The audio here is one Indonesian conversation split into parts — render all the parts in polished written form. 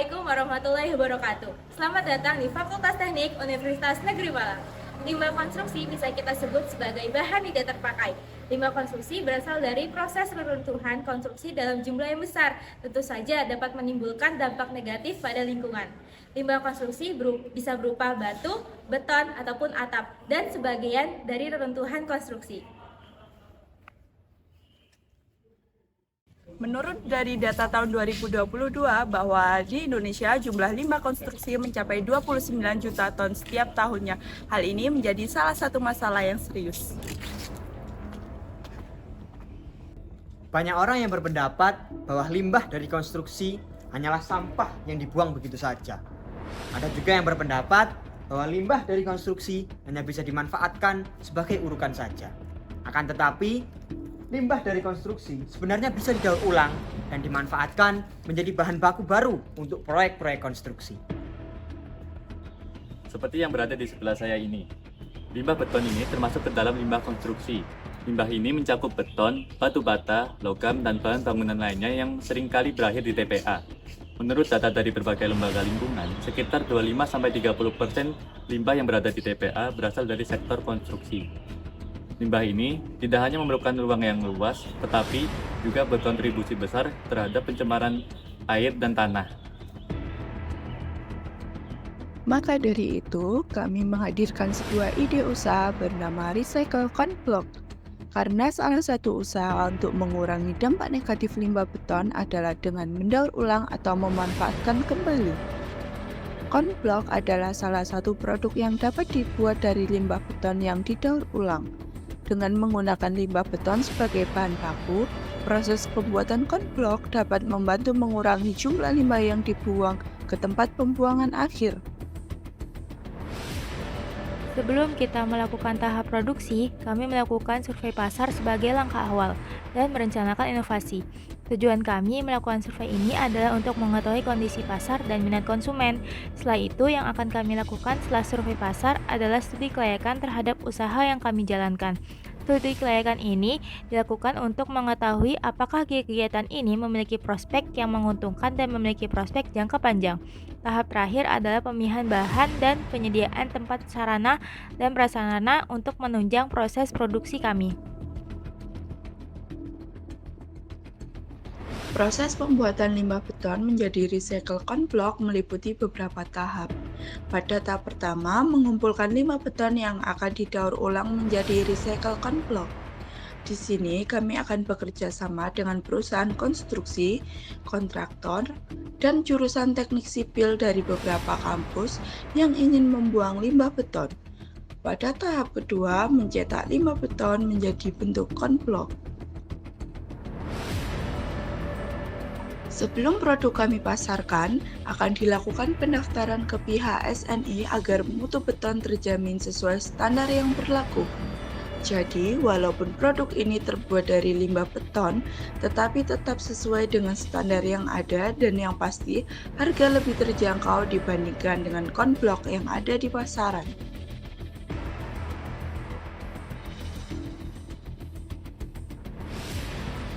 Assalamualaikum warahmatullahi wabarakatuh. Selamat datang di Fakultas Teknik Universitas Negeri Malang. Limbah konstruksi bisa kita sebut sebagai bahan tidak terpakai. Limbah konstruksi berasal dari proses reruntuhan konstruksi dalam jumlah yang besar. Tentu saja dapat menimbulkan dampak negatif pada lingkungan. Limbah konstruksi bisa berupa batu, beton, ataupun atap, dan sebagian dari reruntuhan konstruksi. Menurut dari data tahun 2022 bahwa di Indonesia jumlah limbah konstruksi mencapai 29 juta ton setiap tahunnya. Hal ini menjadi salah satu masalah yang serius. Banyak orang yang berpendapat bahwa limbah dari konstruksi hanyalah sampah yang dibuang begitu saja. Ada juga yang berpendapat bahwa limbah dari konstruksi hanya bisa dimanfaatkan sebagai urukan saja. Akan tetapi, limbah dari konstruksi sebenarnya bisa didaur ulang dan dimanfaatkan menjadi bahan baku baru untuk proyek-proyek konstruksi. Seperti yang berada di sebelah saya ini. Limbah beton ini termasuk ke dalam limbah konstruksi. Limbah ini mencakup beton, batu bata, logam, dan bahan bangunan lainnya yang seringkali berakhir di TPA. Menurut data dari berbagai lembaga lingkungan, sekitar 25-30% limbah yang berada di TPA berasal dari sektor konstruksi. Limbah ini tidak hanya memerlukan ruang yang luas, tetapi juga berkontribusi besar terhadap pencemaran air dan tanah. Maka dari itu, kami menghadirkan sebuah ide usaha bernama Recycle Conblock. Karena salah satu usaha untuk mengurangi dampak negatif limbah beton adalah dengan mendaur ulang atau memanfaatkan kembali. Conblock adalah salah satu produk yang dapat dibuat dari limbah beton yang didaur ulang. Dengan menggunakan limbah beton sebagai bahan baku, proses pembuatan conblock dapat membantu mengurangi jumlah limbah yang dibuang ke tempat pembuangan akhir. Sebelum kita melakukan tahap produksi, kami melakukan survei pasar sebagai langkah awal dan merencanakan inovasi. Tujuan kami melakukan survei ini adalah untuk mengetahui kondisi pasar dan minat konsumen. Setelah itu, yang akan kami lakukan setelah survei pasar adalah studi kelayakan terhadap usaha yang kami jalankan. Studi kelayakan ini dilakukan untuk mengetahui apakah kegiatan ini memiliki prospek yang menguntungkan dan memiliki prospek jangka panjang. Tahap terakhir adalah pemilihan bahan dan penyediaan tempat sarana dan prasarana untuk menunjang proses produksi kami. Proses pembuatan limbah beton menjadi recycle conblock meliputi beberapa tahap. Pada tahap pertama, mengumpulkan limbah beton yang akan didaur ulang menjadi recycle conblock. Di sini kami akan bekerja sama dengan perusahaan konstruksi, kontraktor, dan jurusan teknik sipil dari beberapa kampus yang ingin membuang limbah beton. Pada tahap kedua, mencetak limbah beton menjadi bentuk conblock. Sebelum produk kami pasarkan, akan dilakukan pendaftaran ke pihak SNI agar mutu beton terjamin sesuai standar yang berlaku. Jadi, walaupun produk ini terbuat dari limbah beton, tetapi tetap sesuai dengan standar yang ada dan yang pasti harga lebih terjangkau dibandingkan dengan conblock yang ada di pasaran.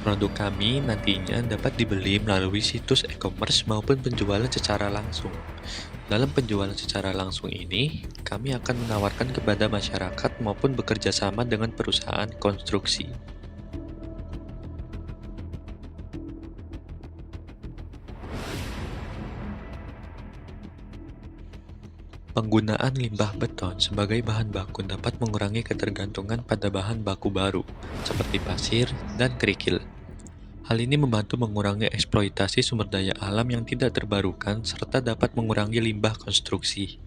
Produk kami nantinya dapat dibeli melalui situs e-commerce maupun penjualan secara langsung. Dalam penjualan secara langsung ini, kami akan menawarkan kepada masyarakat maupun bekerja sama dengan perusahaan konstruksi. Penggunaan limbah beton sebagai bahan baku dapat mengurangi ketergantungan pada bahan baku baru, seperti pasir dan kerikil. Hal ini membantu mengurangi eksploitasi sumber daya alam yang tidak terbarukan serta dapat mengurangi limbah konstruksi.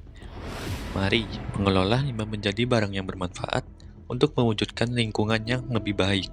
Mari mengelola limbah menjadi barang yang bermanfaat untuk mewujudkan lingkungan yang lebih baik.